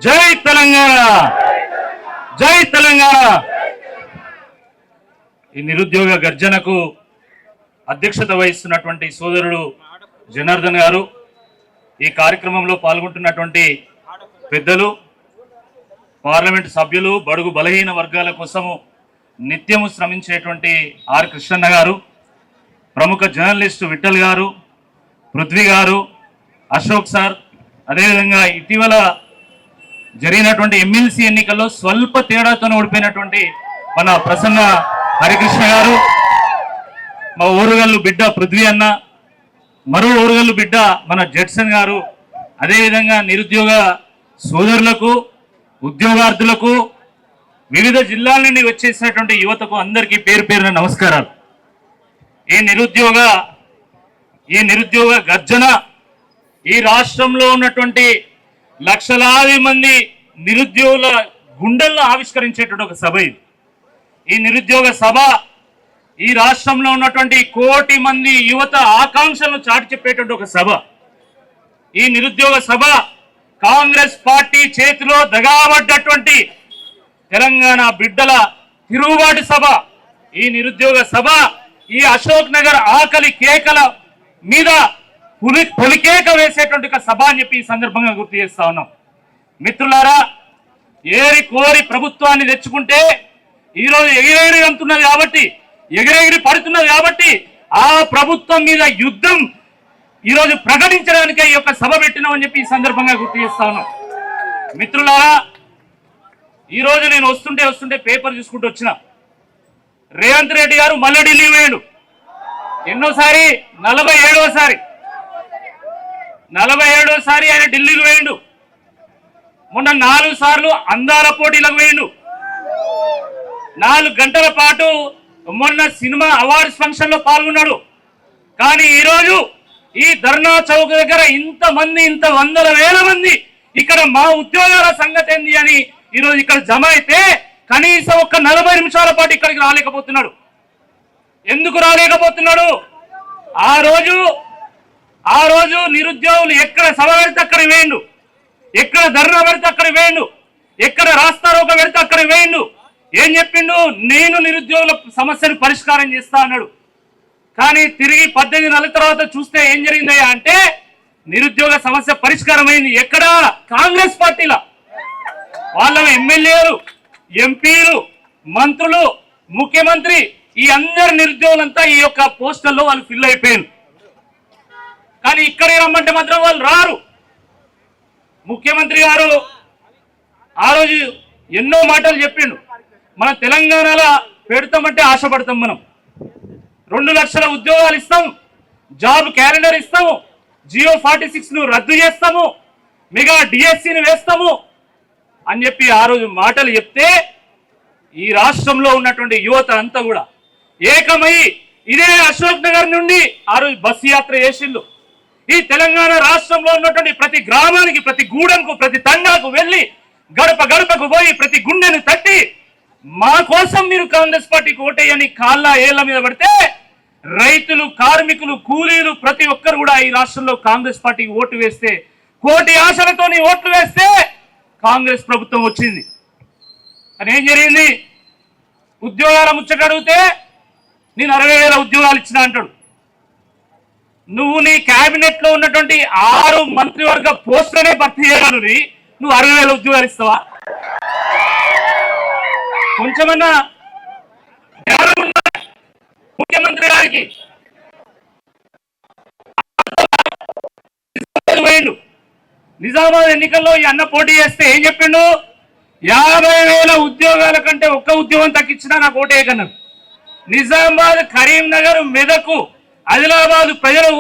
జై తెలంగాణ, జై తెలంగాణ. ఈ నిరుద్యోగ గర్జనకు అధ్యక్షత వహిస్తున్నటువంటి సోదరుడు జనార్దన్ గారు, ఈ కార్యక్రమంలో పాల్గొంటున్నటువంటి పెద్దలు, పార్లమెంట్ సభ్యులు, బడుగు బలహీన వర్గాల కోసము నిత్యము శ్రమించేటువంటి ఆర్ కృష్ణన్న గారు, ప్రముఖ జర్నలిస్టు విఠల్ గారు, పృథ్వీ గారు, అశోక్ సార్, అదేవిధంగా ఇటీవల జరిగినటువంటి ఎమ్మెల్సీ ఎన్నికల్లో స్వల్ప తేడాతో ఓడిపోయినటువంటి మన ప్రసన్న హరికృష్ణ గారు, మా ఊరుగల్లు బిడ్డ పృథ్వీ అన్న, మరో ఊరుగల్లు బిడ్డ మన జడ్సన్ గారు, అదేవిధంగా నిరుద్యోగ సోదరులకు, ఉద్యోగార్థులకు, వివిధ జిల్లాల నుండి వచ్చేసినటువంటి యువతకు అందరికీ పేరు పేరున నమస్కారాలు. ఈ నిరుద్యోగ గర్జన ఈ రాష్ట్రంలో ఉన్నటువంటి లక్షలాది మంది నిరుద్యోగుల గుండెల్లో ఆవిష్కరించేటువంటి ఒక సభ ఇది. ఈ నిరుద్యోగ సభ ఈ రాష్ట్రంలో ఉన్నటువంటి 1 కోటి మంది యువత ఆకాంక్షలను చాటి చెప్పేటువంటి ఒక సభ. ఈ నిరుద్యోగ సభ కాంగ్రెస్ పార్టీ చేతిలో దగాబడ్డటువంటి తెలంగాణ బిడ్డల తిరుగుబాటు సభ. ఈ నిరుద్యోగ సభ ఈ అశోక్ నగర్ ఆకలి కేకల మీద పొలికేక వేసేటువంటి ఒక సభ అని చెప్పి ఈ సందర్భంగా గుర్తు చేస్తా ఉన్నాం. మిత్రులారా, ఏరి కోరి ప్రభుత్వాన్ని తెచ్చుకుంటే ఈరోజు ఎగిరెగిరి అంటున్నది కాబట్టి, ఎగిరెగిరి పడుతున్నది కాబట్టి ఆ ప్రభుత్వం మీద యుద్ధం ఈరోజు ప్రకటించడానికే ఈ యొక్క సభ పెట్టినామని చెప్పి ఈ సందర్భంగా గుర్తు చేస్తా ఉన్నాం. మిత్రులారా, ఈరోజు నేను వస్తుంటే పేపర్ చూసుకుంటూ వచ్చిన, రేవంత్ రెడ్డి గారు మళ్ళీ ఢిల్లీ పోయాడు. ఎన్నోసారి? 47సారి ఆయన ఢిల్లీకి పోయిండు. మొన్న 4 సార్లు అందాల పోటీలకు పోయిండు. 4 గంటల పాటు మొన్న సినిమా అవార్డ్స్ ఫంక్షన్ లో పాల్గొన్నాడు. కానీ ఈరోజు ఈ ధర్నా చౌక్ దగ్గర ఇంత వందల వేల మంది ఇక్కడ మా ఉద్యోగాల సంగతి ఏంది అని ఈరోజు ఇక్కడ జమ అయితే కనీసం ఒక్క 40 నిమిషాల పాటు ఇక్కడికి రాలేకపోతున్నాడు. ఎందుకు రాలేకపోతున్నాడు? ఆ రోజు నిరుద్యోగులు ఎక్కడ సభ పెడితే అక్కడ వేయండు, ఎక్కడ ధర్నా పెడితే అక్కడ వేయండు, ఎక్కడ రాస్తారోక పెడితే అక్కడ వేయండు. ఏం చెప్పిండు? నేను నిరుద్యోగుల సమస్యను పరిష్కారం చేస్తా అన్నాడు. కానీ తిరిగి 18 నెలల తర్వాత చూస్తే ఏం జరిగిందయ్యా అంటే నిరుద్యోగ సమస్య పరిష్కారం అయింది. ఎక్కడ? కాంగ్రెస్ పార్టీలో. వాళ్ళ ఎమ్మెల్యేలు, ఎంపీలు, మంత్రులు, ముఖ్యమంత్రి, ఈ అందరు నిరుద్యోగులంతా ఈ యొక్క పోస్టర్లో వాళ్ళు ఫిల్ అయిపోయారు. కానీ ఇక్కడికి రమ్మంటే మాత్రం వాళ్ళు రారు. ముఖ్యమంత్రి గారు ఆ రోజు ఎన్నో మాటలు చెప్పిండు. మన తెలంగాణలో పెడతామంటే ఆశపడతాం. మనం 2 లక్షల ఉద్యోగాలు ఇస్తాము, జాబ్ క్యాలెండర్ ఇస్తాము, జియో 46ను రద్దు చేస్తాము, మెగా డిఎస్సిని వేస్తాము అని చెప్పి ఆ రోజు మాటలు చెప్తే ఈ రాష్ట్రంలో ఉన్నటువంటి యువత అంతా కూడా ఏకమై ఇదే అశోక్ నగర్ నుండి ఆ రోజు బస్సు యాత్ర చేసిండు. ఈ తెలంగాణ రాష్ట్రంలో ఉన్నటువంటి ప్రతి గ్రామానికి, ప్రతి గూడెంకు, ప్రతి తండాకు వెళ్ళి గడప గడపకు పోయి ప్రతి గుండెను తట్టి మా కోసం మీరు కాంగ్రెస్ పార్టీకి ఓటేయని కాళ్ళ ఏళ్ల మీద పడితే రైతులు, కార్మికులు, కూలీలు ప్రతి ఒక్కరు కూడా ఈ రాష్ట్రంలో కాంగ్రెస్ పార్టీకి ఓటు వేస్తే, 1 కోటి ఆశలతోని ఓట్లు వేస్తే కాంగ్రెస్ ప్రభుత్వం వచ్చింది. అని ఏం జరిగింది? ఉద్యోగాల ముచ్చట అడిగితే నేను 60,000 ఉద్యోగాలు ఇచ్చిన అంటాడు. నువ్వు నీ క్యాబినెట్ లో ఉన్నటువంటి 6 మంత్రివర్గ పోస్టులనే భర్తీ చేయగలరు, నువ్వు 60,000 ఉద్యోగాలు ఇస్తావా? కొంచెమన్నా ముఖ్యమంత్రి గారికి నిజామాబాద్ ఎన్నికల్లో ఈ అన్న పోటీ చేస్తే ఏం చెప్పిండు? 50,000 ఉద్యోగాల కంటే ఒక్క ఉద్యోగం తగ్గించినా నాకు ఓటేయకన్నారు. నిజామాబాద్, కరీంనగర్, మెదకు, ఆదిలాబాద్ ప్రజలు,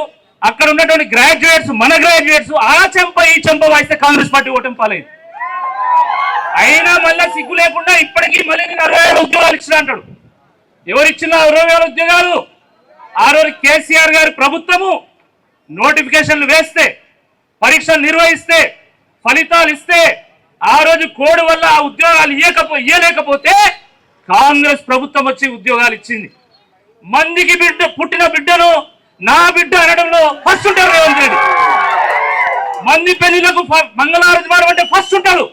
అక్కడ ఉన్నటువంటి గ్రాడ్యుయేట్స్, మన గ్రాడ్యుయేట్స్ ఆ చెంప ఈ చెంప వాయిస్తే కాంగ్రెస్ పార్టీ ఓటమి పాలైంది. అయినా మళ్ళీ సిగ్గు లేకుండా ఇప్పటికీ మళ్ళీ 60,000 ఉద్యోగాలు ఇచ్చిన అంటాడు. ఎవరు ఇచ్చిన 60,000 ఉద్యోగాలు? ఆ రోజు కేసీఆర్ గారి ప్రభుత్వము నోటిఫికేషన్లు వేస్తే, పరీక్షలు నిర్వహిస్తే, ఫలితాలు ఇస్తే ఆ రోజు కోడ్ వల్ల ఆ ఉద్యోగాలు ఇయ్యలేకపోతే కాంగ్రెస్ ప్రభుత్వం వచ్చి ఉద్యోగాలు ఇచ్చింది. మందికి పుట్టిన బిడ్డను నా బిడ్డ అనడంలో ఫస్ట్ ఉంటారు రేవంత్ రెడ్డి. మంది పెళ్లిలకు మంగళారతి అంటే ఫస్ట్ ఉంటారు.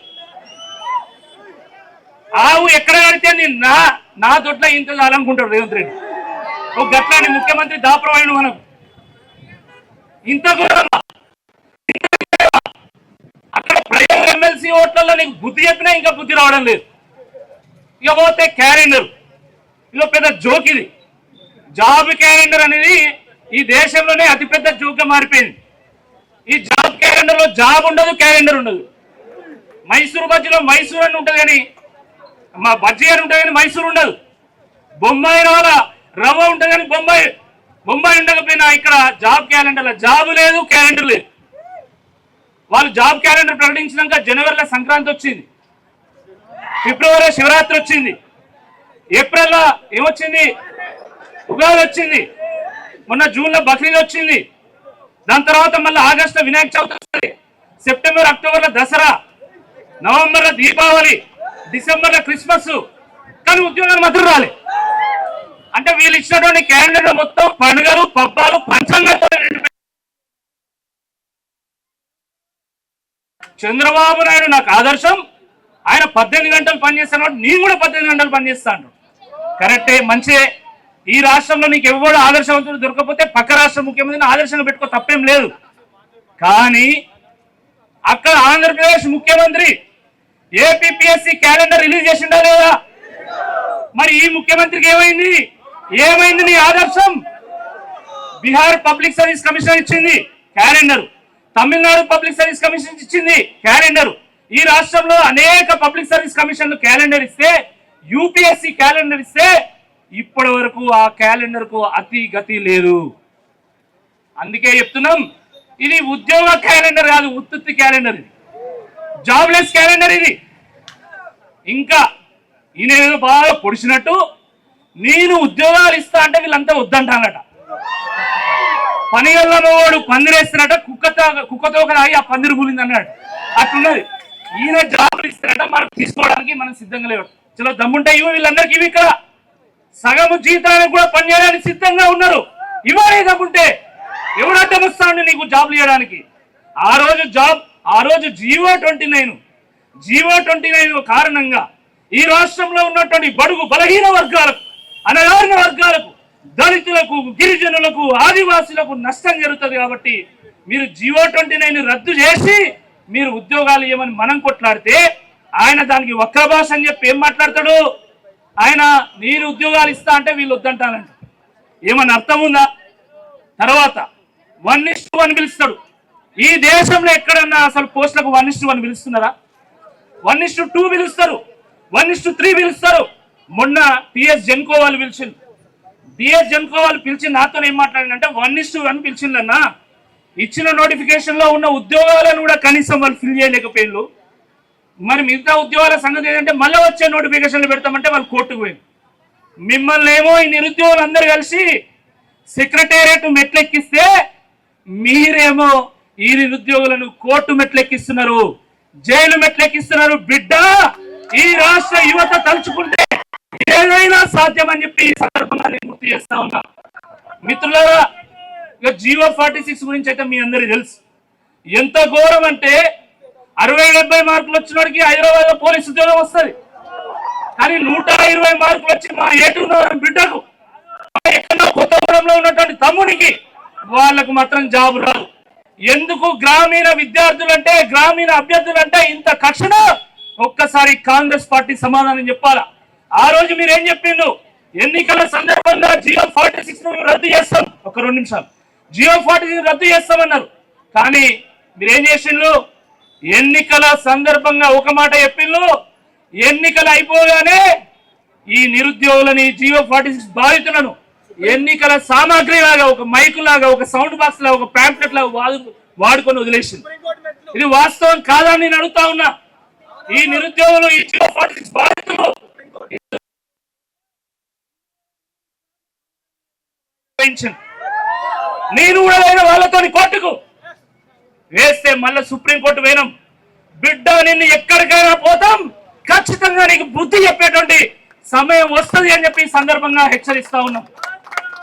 ఆవు ఎక్కడ కడితే నా నా దొడ్ల ఇంత చాలనుకుంటాడు రేవంత్ రెడ్డి. ఒక గట్లాంటి ముఖ్యమంత్రి దాపరమైన మనం ఇంత ఘోరంగా అక్కడ ప్రజల ఎమ్మెల్సీ ఓట్లలో నీకు బుద్ధి చెప్పినా ఇంకా బుద్ధి రావడం లేదు. ఇక పోతే క్యాలెండర్, ఇదో పెద్ద జోక్. ఇది జాబ్ క్యాలెండర్ అనేది ఈ దేశంలోనే అతిపెద్ద జోక్గా మారిపోయింది. ఈ జాబ్ క్యాలెండర్ లో జాబ్ ఉండదు, క్యాలెండర్ ఉండదు. మైసూరు బజ్జీలో మైసూరు అని ఉంటుంది కానీ మా బజ్జీ అని ఉంటుంది కానీ మైసూరు ఉండదు. బొంబాయి రవ్వ ఉంటుంది కానీ బొంబాయి ఉండకపోయినా ఇక్కడ జాబ్ క్యాలెండర్లో జాబ్ లేదు, క్యాలెండర్ లేదు. వాళ్ళు జాబ్ క్యాలెండర్ ప్రకటించినాక జనవరిలో సంక్రాంతి వచ్చింది, ఫిబ్రవరిలో శివరాత్రి వచ్చింది, ఏప్రిల్లో ఏమొచ్చింది ఉగాది వచ్చింది, మొన్న జూన్లో బక్రీద్ వచ్చింది, దాని తర్వాత మళ్ళీ ఆగస్టులో వినాయక చవితి వస్తుంది, సెప్టెంబర్ అక్టోబర్లో దసరా, నవంబర్లో దీపావళి, డిసెంబర్లో క్రిస్మస్. కానీ ఉద్యోగాలు మాత్రం రాలే. అంటే వీళ్ళు ఇచ్చినటువంటి క్యాలెండర్ మొత్తం పండుగలు పబ్బాలు పంచాంగాలతో. చంద్రబాబు నాయుడు నాకు ఆదర్శం. ఆయన 18 గంటలు పనిచేస్తాను, నేను కూడా 18 గంటలు పనిచేస్తాను. కరెక్టే, మంచిదే. ఈ రాష్ట్రంలో నీకు ఎవరు ఆదర్శవంతుడు దొరకకపోతే పక్క రాష్ట్ర ముఖ్యమంత్రిని ఆదర్శంగా పెట్టుకో, తప్పేం లేదు. కానీ అక్కడ ఆంధ్రప్రదేశ్ ముఖ్యమంత్రి ఏపీపీఎస్సీ క్యాలెండర్ రిలీజ్ చేసిండా లేదా? మరి ఈ ముఖ్యమంత్రికి ఏమైంది నీ ఆదర్శం? బీహార్ పబ్లిక్ సర్వీస్ కమిషన్ ఇచ్చింది calendar, Tamil Nadu public service commission ఇచ్చింది క్యాలెండర్. ఈ రాష్ట్రంలో అనేక పబ్లిక్ సర్వీస్ కమిషన్లు క్యాలెండర్ ఇస్తే, యూపీఎస్సీ క్యాలెండర్ ఇస్తే ఇప్పటి వరకు ఆ క్యాలెండర్ కు అతి గతి లేదు. అందుకే చెప్తున్నాం, ఇది ఉద్యోగ క్యాలెండర్ కాదు, ఉత్తుత్తి క్యాలెండర్. ఇది జాబ్లెస్ క్యాలెండర్. ఇది ఇంకా ఈయన బాగా పొడిచినట్టు నేను ఉద్యోగాలు ఇస్తా అంటే వీళ్ళంతా వద్దంటానట. పనిగల్లవాడు పందిరేస్తున్నట, కుక్కతో ఆగి ఆ పందిరి కూలింది అన్నాడు. అట్లున్నది. ఈయన జాబులు ఇస్తారట, మనకు తీసుకోవడానికి మనం సిద్ధంగా లేవు. చలో దమ్ముంటే ఇవి వీళ్ళందరికీ ఇవి ఇక్కడ సగము జీతానికి కూడా పనిచేయడానికి సిద్ధంగా ఉన్నారు. ఇవ్వాలి దమ్ముంటే. ఎవడు అడ్డం వస్తాడు నీకు జాబులు ఇవ్వడానికి? ఆ రోజు జీవో 29 కారణంగా ఈ రాష్ట్రంలో ఉన్నటువంటి బడుగు బలహీన వర్గాలకు, అనగారిన వర్గాలకు, దళితులకు, గిరిజనులకు, ఆదివాసులకు నష్టం జరుగుతుంది. కాబట్టి మీరు జీవో 29 రద్దు చేసి మీరు ఉద్యోగాలు ఇవ్వమని మనం కొట్లాడితే ఆయన దానికి వక్ర భాష అని చెప్పి ఏం మాట్లాడతాడు? ఆయన నేను ఉద్యోగాలు ఇస్తా అంటే వీళ్ళు వద్దంటానంట. ఏమన్నా అర్థం ఉందా? తర్వాత 1:1 పిలుస్తాడు. ఈ దేశంలో ఎక్కడన్నా అసలు పోస్టులకు 1:1 పిలుస్తున్నారా? 1:2 పిలుస్తారు, 1:3 పిలుస్తారు. మొన్న టిఎస్ జెన్కో వాళ్ళు పిలిచింది. టిఎస్ జెన్కో వాళ్ళు పిలిచి నాతో ఏం మాట్లాడిందంటే 1:1 పిలిచిందన్నా, ఇచ్చిన నోటిఫికేషన్ లో ఉన్న ఉద్యోగాలను కూడా కనీసం వాళ్ళు ఫిల్ చేయలేకపోయినారు. మరి మిగతా ఉద్యోగాల సంగతి ఏంటంటే మళ్ళీ వచ్చే నోటిఫికేషన్లు పెడతామంటే వాళ్ళు కోర్టుకు పోయింది. మిమ్మల్ని ఏమో ఈ నిరుద్యోగులు అందరు కలిసి సెక్రటేరియట్ మెట్లెక్కిస్తే మీరేమో ఈ నిరుద్యోగులను కోర్టు మెట్లెక్కిస్తున్నారు, జైలు మెట్లెక్కిస్తున్నారు. బిడ్డ, ఈ రాష్ట్ర యువత తలుచుకుంటే ఏదైనా సాధ్యమని చెప్పి ఈ సందర్భంగా నేను గుర్తు చేస్తా ఉన్నా. మిత్రులారా, ఇక జీవో 46 గురించి అయితే మీ అందరికీ తెలుసు. ఎంత ఘోరం అంటే 60-70 మార్కులు వచ్చిన వాడికి హైదరాబాద్ లో పోలీసు ఉద్యోగం వస్తుంది. కానీ 120 మార్కులు వచ్చి మా ఏటున్న బిడ్డకు, ఎక్కడో కొత్తగూడెంలో ఉన్నటువంటి తమ్మునికి వాళ్ళకు మాత్రం జాబ్ రాదు. ఎందుకు? గ్రామీణ విద్యార్థులంటే, గ్రామీణ అభ్యర్థులంటే ఇంత కక్షణ? ఒక్కసారి కాంగ్రెస్ పార్టీ సమాధానం చెప్పాలా. ఆ రోజు మీరేం చెప్పిండు? ఎన్నికల సందర్భంగా జియో 46 రద్దు చేస్తాం. ఒక 2 నిమిషాలు. జియో 46 రద్దు చేస్తామన్నారు. కానీ మీరేం చేసిండ్రు? ఎన్నికల సందర్భంగా ఒక మాట చెప్పిండ్రు, ఎన్నికలు అయిపోగానే ఈ నిరుద్యోగులని జియో 46 బాధితులను ఎన్నికల సామాగ్రి లాగా, ఒక మైకు లాగా, ఒక సౌండ్ బాక్స్ లాగా, ఒక ప్యాంప్లెట్ లాగా వాడుకొని వదిలేసింది. ఇది వాస్తవం కాదని నేను అడుగుతా ఉన్నా. ఈ నిరుద్యోగులు, ఈ జియో 46 బాధితులు నేను కూడా అయిన వాళ్ళతో కోర్టుకు వేస్తే మళ్ళీ సుప్రీంకోర్టు పోయినాం. బిడ్డ, నిన్ను ఎక్కడికైనా పోతాం, ఖచ్చితంగా నీకు బుద్ధి చెప్పేటువంటి సమయం వస్తుంది అని చెప్పి ఈ సందర్భంగా హెచ్చరిస్తా ఉన్నాం.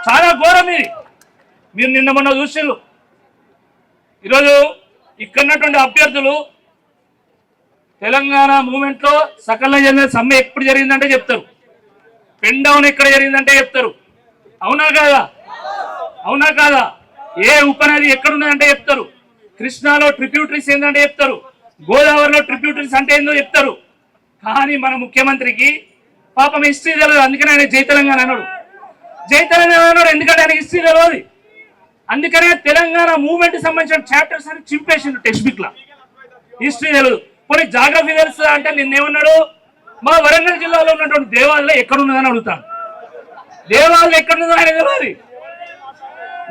చాలా ఘోరం ఇది. మీరు నిన్న మొన్న చూసిండ్రు. ఈరోజు ఇక్కడ ఉన్నటువంటి అభ్యర్థులు తెలంగాణ మూవ్మెంట్ లో సకల జన సమ్మె ఎప్పుడు జరిగిందంటే చెప్తారు, పెన్ డౌన్ ఎక్కడ జరిగిందంటే చెప్తారు. అవునా కాదా? అవునా కాదా? ఏ ఉపనది ఎక్కడున్నదంటే చెప్తారు, కృష్ణాలో ట్రిబ్యూటరీస్ ఏంటంటే చెప్తారు, గోదావరిలో ట్రిబ్యూటరీస్ అంటే ఏందో చెప్తారు. కానీ మన ముఖ్యమంత్రికి పాపం హిస్టరీ తెలియదు, అందుకని ఆయన జై తెలంగాణ అన్నాడు. జై తెలంగాణ అన్నాడు ఎందుకంటే ఆయన హిస్టరీ తెలియదు. అందుకనే తెలంగాణ మూవ్మెంట్ సంబంధించిన చాప్టర్స్ అని చింపేసిండు టెక్స్ట్ బుక్ లా. హిస్టరీ తెలియదు, కొన్ని జాగ్రఫీ తెలుస్తుందా అంటే నిన్నేమన్నాడు, మా వరంగల్ జిల్లాలో ఉన్నటువంటి దేవాలయం ఎక్కడున్నదని అడుగుతాను. దేవాలయం ఎక్కడున్నదో ఆయన తెలియదు.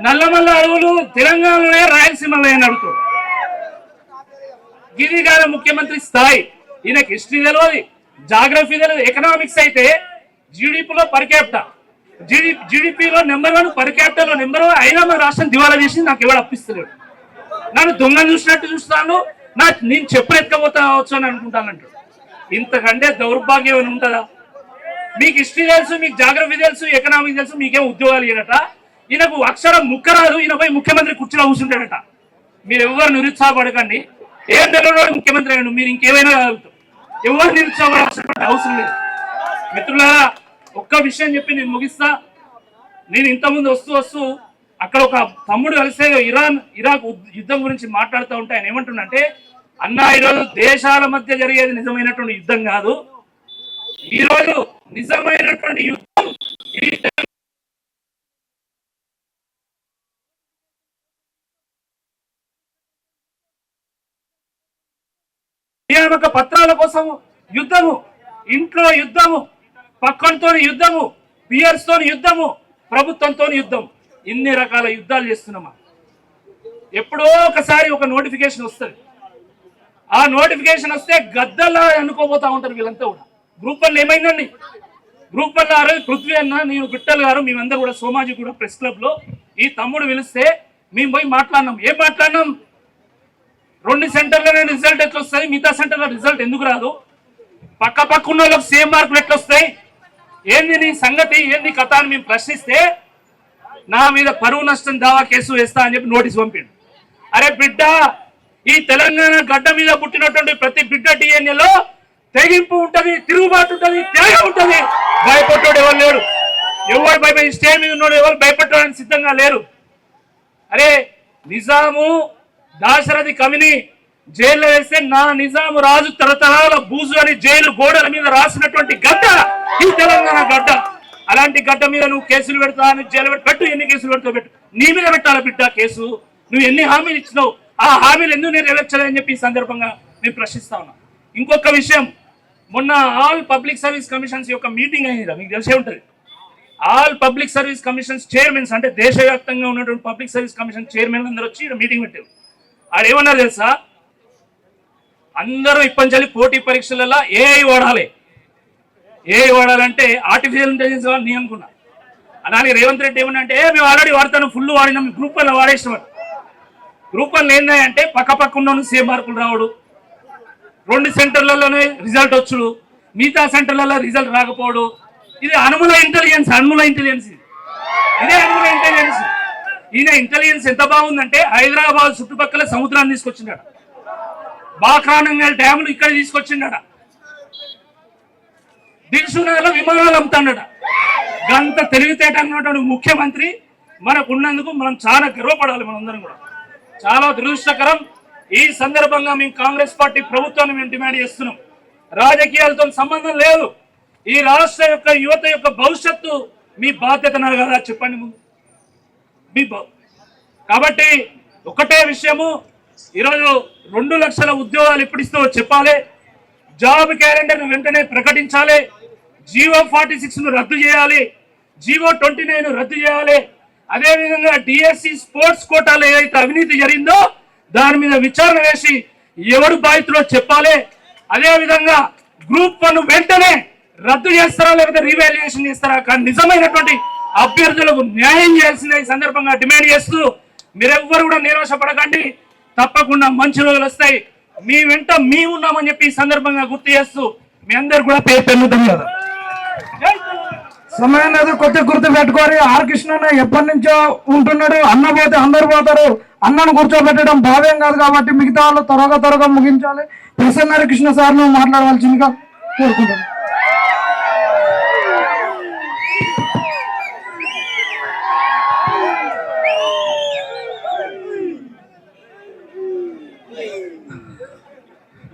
నల్లమల్ల అడవులు తెలంగాణలోనే రాయలసీమలో అని అడుగుతాడు. ఇది కాదు ముఖ్యమంత్రి స్థాయి. ఈయనకి హిస్టరీ తెలియదు, జాగ్రఫీ తెలియదు. ఎకనామిక్స్ అయితే జీడిపిలో పర్ క్యాపిటా, జీడిపిలో నెంబర్ 1, పర్ క్యాపిటల్లో నెంబర్ 1 అయినా మన రాష్ట్రం దివాలా చేసి నాకు ఎవరు అప్పిస్తలేడు. నన్ను దొంగను చూసినట్టు చూస్తాను, నేను చెప్పులు ఎత్తుకపోవచ్చు అని అనుకుంటానంటాడు. ఇంతకంటే దౌర్భాగ్యం ఏమైనా ఉంటుందా? మీకు హిస్టరీ తెలుసు, మీకు జాగ్రఫీ తెలుసు, ఎకనామిక్స్ తెలుసు, మీకేం ఉద్యోగాలు ఇయ్యడట. ఈయనకు అక్షరం ముక్క రాదు, ఈయన పోయి ముఖ్యమంత్రి కుర్చీలో కూర్చుంటాడట. మీరు ఎవరు నిరుత్సాహపడకండి, ఏం తెలియదు ముఖ్యమంత్రి అయ్యాడు, మీరు ఇంకేమైనా కలుగుతారు. ఎవరు నిరుత్సాహపడాల్సిన అవసరం లేదు. మిత్రులారా, ఒక్క విషయం చెప్పి నేను ముగిస్తా. నేను ఇంతకుముందు వస్తూ అక్కడ ఒక తమ్ముడు కలిస్తే ఇరాక్ యుద్ధం గురించి మాట్లాడుతూ ఉంటే ఆయన ఏమంటుండంటే, అన్న ఈరోజు దేశాల మధ్య జరిగేది నిజమైనటువంటి యుద్ధం కాదు, ఈరోజు నిజమైనటువంటి యుద్ధం నియామక పత్రాల కోసం యుద్ధము, ఇంట్లో యుద్ధము, పక్కనతో యుద్ధము, పియర్స్ తోని యుద్ధము, ప్రభుత్వంతో యుద్ధం, ఇన్ని రకాల యుద్ధాలు చేస్తున్నామా. ఎప్పుడో ఒకసారి ఒక నోటిఫికేషన్ వస్తుంది, ఆ నోటిఫికేషన్ వస్తే గద్దల్లా అనుకోబోతా ఉంటారు వీళ్ళంతా కూడా. గ్రూప్ 1 ఏమైందండి? గ్రూప్ 1 ఆ రోజు పృథ్వీ అన్న, నేను విఠల్ గారు, మేమందరూ కూడా సోమాజీ కూడా ప్రెస్ క్లబ్ లో ఈ తమ్ముడు పిలిస్తే మేము పోయి మాట్లాడినాం. ఏం మాట్లాడినాం? 2 సెంటర్లోనే రిజల్ట్ ఎట్లా వస్తుంది, మిగతా సెంటర్లో రిజల్ట్ ఎందుకు రాదు, పక్క ఉన్న వాళ్ళకి సేమ్ మార్కులు ఎట్లా వస్తాయి, ఏంది నీ సంగతి, ఏంది కథ అని మేము ప్రశ్నిస్తే నా మీద పరువు నష్టం దావా కేసు వేస్తా అని చెప్పి నోటీస్ పంపిండు. అరే బిడ్డ, ఈ తెలంగాణ గడ్డ మీద పుట్టినటువంటి ప్రతి బిడ్డ డిఎన్ఏలో తెగింపు ఉంటది, తిరుగుబాటు ఉంటది, త్యాగం ఉంటది. భయపడ్డాడు ఎవరు లేడు, ఎవరు భయపడి స్టేజ్ మీద ఉన్నాడు, ఎవరు భయపడడానికి సిద్ధంగా లేరు. అరే నిజాము దాశరథి కవిని జైల్లో వేస్తే నా నిజాము రాజు తరతరాల బూజు అని జైలు గోడల మీద రాసినటువంటి గడ్డ ఈ తెలంగాణ గడ్డ. అలాంటి గడ్డ మీద నువ్వు కేసులు పెడతా అని జైలు పెట్టు, ఎన్ని కేసులు పెడతావు పెట్టు, నీ మీద పెట్టాలా బిడ్డ కేసు? నువ్వు ఎన్ని హామీలు ఇచ్చినావు, ఆ హామీలు ఎందుకు నేను నెరవేర్చలేదని చెప్పి ఈ సందర్భంగా నేను ప్రశ్నిస్తా ఉన్నా. ఇంకొక విషయం, మొన్న ఆల్ పబ్లిక్ సర్వీస్ కమిషన్స్ యొక్క మీటింగ్ అయింది, మీకు తెలిసే ఉంటుంది. All public service commissions chairmans అంటే దేశవ్యాప్తంగా ఉన్నటువంటి పబ్లిక్ సర్వీస్ కమిషన్ చైర్మన్ అందరూ వచ్చి మీటింగ్ పెట్టారు. ఆడు ఏమన్నారు తెలుసా, అందరూ ఇప్పటించాలి పోటీ పరీక్షలలో ఏఐ వాడాలి. ఏఐ వాడాలంటే ఆర్టిఫిషియల్ ఇంటెలిజెన్స్ వాళ్ళు నేను అనుకున్నా. అలాగే రేవంత్ రెడ్డి ఏమన్నంటే మేము ఆల్రెడీ వాడతాను, ఫుల్ వాడినాం, గ్రూప్ 1 వాడేసినాం. గ్రూప్ 1 ఏంటంటే పక్క ఉన్న సేమ్ మార్కులు రావడు, 2 సెంటర్లలోనే రిజల్ట్ వచ్చుడు, మిగతా సెంటర్లలో రిజల్ట్ రాకపోవడు. ఇది అనుముల ఇంటెలిజెన్స్, ఇదే అనుముల ఇంటెలిజెన్స్. ఈయన ఇంటెలిజెన్స్ ఎంత బాగుందంటే హైదరాబాద్ చుట్టుపక్కల సముద్రాన్ని తీసుకొచ్చిండట, బాక్రానంగల్ డ్యాములు ఇక్కడ తీసుకొచ్చిండట, దిల్సునగర్లో విమానాలు అమ్ముతాడట. గంత తెలివితేట అన్నటువంటి ముఖ్యమంత్రి మనకు ఉన్నందుకు మనం చాలా గర్వపడాలి. మనందరం కూడా చాలా దురదృష్టకరం. ఈ సందర్భంగా మేము కాంగ్రెస్ పార్టీ ప్రభుత్వాన్ని మేము డిమాండ్ చేస్తున్నాం, రాజకీయాలతో సంబంధం లేదు, ఈ రాష్ట్ర యొక్క యువత యొక్క భవిష్యత్తు మీ బాధ్యత కదా చెప్పండి ముందు మీ కాబట్టి ఒకటే విషయము, ఈరోజు 2 లక్షల ఉద్యోగాలు ఎప్పుడు ఇస్తావో చెప్పాలి, జాబ్ క్యాలెండర్ వెంటనే ప్రకటించాలి, జీవో 46 రద్దు చేయాలి, జీవో 29 రద్దు చేయాలి. అదేవిధంగా డిఎస్సి స్పోర్ట్స్ కోటాలో ఏదైతే అవినీతి జరిగిందో దాని మీద విచారణ వేసి ఎవరు బాధితులో చెప్పాలి. అదేవిధంగా గ్రూప్ 1 వెంటనే రద్దు చేస్తారా లేకపోతే రీవాల్యుయేషన్ చేస్తారా, కానీ నిజమైనటువంటి అభ్యర్థులకు న్యాయం చేయాల్సిన ఈ సందర్భంగా డిమాండ్ చేస్తూ మీరెవ్వరు కూడా నిరాశపడకండి, తప్పకుండా మంచి రోజులు వస్తాయి, మీ వెంట మేము ఉన్నామని చెప్పి ఈ సందర్భంగా గుర్తు చేస్తూ మీ అందరు కూడా పేరు పెరుగుతాం కదా. సమయం కొద్ది గుర్తు పెట్టుకోవాలి. ఆర్ కృష్ణ ఎప్పటి నుంచో ఉంటున్నాడు, అన్న పోతే అందరు పోతారు, అన్నను కూర్చోబెట్టడం భావ్యం కాదు. కాబట్టి మిగతా వాళ్ళు త్వరగా ముగించాలి. ప్రసన్న కృష్ణ సార్ను మాట్లాడవలసిందిగా కోరుకుంటున్నాను.